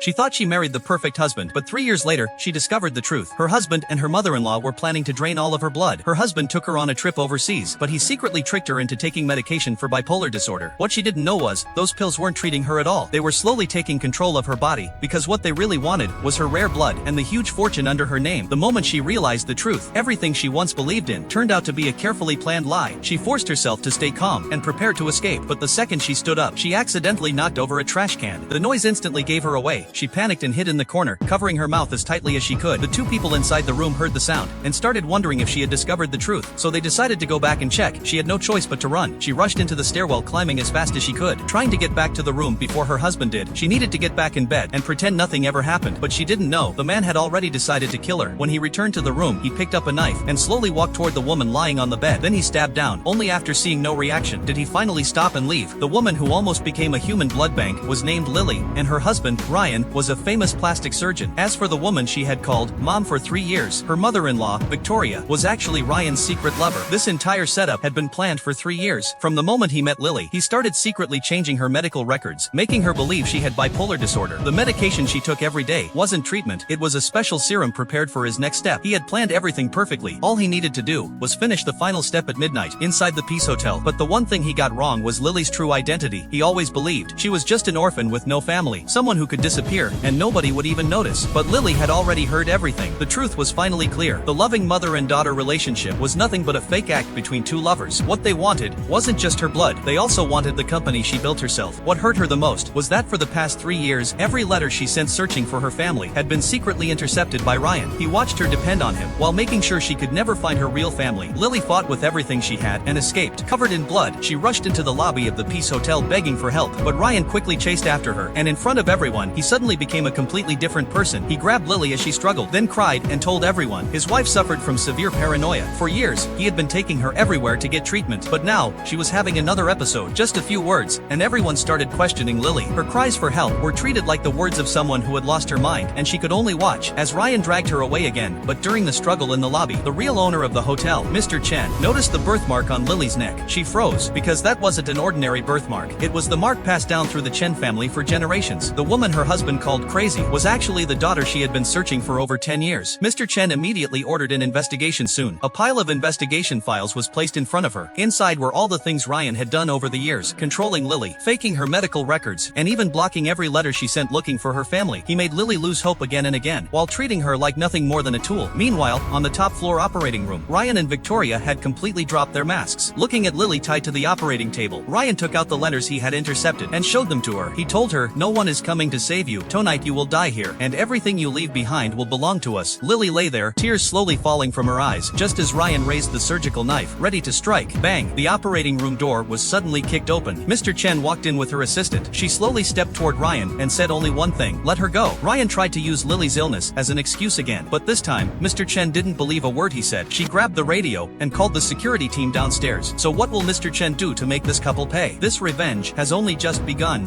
She thought she married the perfect husband, but 3 years later, she discovered the truth. Her husband and her mother-in-law were planning to drain all of her blood. Her husband took her on a trip overseas, but he secretly tricked her into taking medication for bipolar disorder. What she didn't know was, those pills weren't treating her at all. They were slowly taking control of her body, because what they really wanted was her rare blood and the huge fortune under her name. The moment she realized the truth, everything she once believed in turned out to be a carefully planned lie. She forced herself to stay calm and prepared to escape, but the second she stood up, she accidentally knocked over a trash can. The noise instantly gave her away. She panicked and hid in the corner, covering her mouth as tightly as she could. The two people inside the room heard the sound and started wondering if she had discovered the truth, so they decided to go back and check. She had no choice but to run. She rushed into the stairwell, climbing as fast as she could, trying to get back to the room before her husband did. She needed to get back in bed and pretend nothing ever happened, but she didn't know the man had already decided to kill her. When he returned to the room, he picked up a knife and slowly walked toward the woman lying on the bed. Then he stabbed down. Only after seeing no reaction did he finally stop and leave. The woman who almost became a human blood bank was named Lily, and her husband, Ryan, was a famous plastic surgeon. As for the woman she had called Mom for 3 years, her mother-in-law, Victoria, was actually Ryan's secret lover. This entire setup had been planned for 3 years. From the moment he met Lily, he started secretly changing her medical records, making her believe she had bipolar disorder. The medication she took every day wasn't treatment, it was a special serum prepared for his next step. He had planned everything perfectly. All he needed to do was finish the final step at midnight, inside the Peace Hotel. But the one thing he got wrong was Lily's true identity. He always believed she was just an orphan with no family, someone who could disappear and nobody would even notice. But Lily had already heard everything. The truth was finally clear. The loving mother and daughter relationship was nothing but a fake act between two lovers. What they wanted wasn't just her blood, they also wanted the company she built herself. What hurt her the most was that for the past 3 years, every letter she sent searching for her family had been secretly intercepted by Ryan. He watched her depend on him, while making sure she could never find her real family. Lily fought with everything she had and escaped. Covered in blood, she rushed into the lobby of the Peace Hotel begging for help, but Ryan quickly chased after her, and in front of everyone, he suddenly became a completely different person. He grabbed Lily as she struggled, then cried and told everyone. His wife suffered from severe paranoia. For years, he had been taking her everywhere to get treatment, but now, she was having another episode. Just a few words, and everyone started questioning Lily. Her cries for help were treated like the words of someone who had lost her mind, and she could only watch as Ryan dragged her away again. But during the struggle in the lobby, the real owner of the hotel, Mr. Chen, noticed the birthmark on Lily's neck. She froze, because that wasn't an ordinary birthmark. It was the mark passed down through the Chen family for generations. The woman her husband called crazy was actually the daughter she had been searching for over 10 years. Mr. Chen immediately ordered an investigation soon. A pile of investigation files was placed in front of her. Inside were all the things Ryan had done over the years, controlling Lily, faking her medical records, and even blocking every letter she sent looking for her family. He made Lily lose hope again and again, while treating her like nothing more than a tool. Meanwhile, on the top floor operating room, Ryan and Victoria had completely dropped their masks. Looking at Lily tied to the operating table, Ryan took out the letters he had intercepted and showed them to her. He told her, "No one is coming to save you. Tonight you will die here, and everything you leave behind will belong to us." Lily lay there, tears slowly falling from her eyes, just as Ryan raised the surgical knife, ready to strike. Bang! The operating room door was suddenly kicked open. Mr. Chen walked in with her assistant. She slowly stepped toward Ryan and said only one thing: "Let her go." Ryan tried to use Lily's illness as an excuse again, but this time, Mr. Chen didn't believe a word he said. She grabbed the radio and called the security team downstairs. So what will Mr. Chen do to make this couple pay? This revenge has only just begun.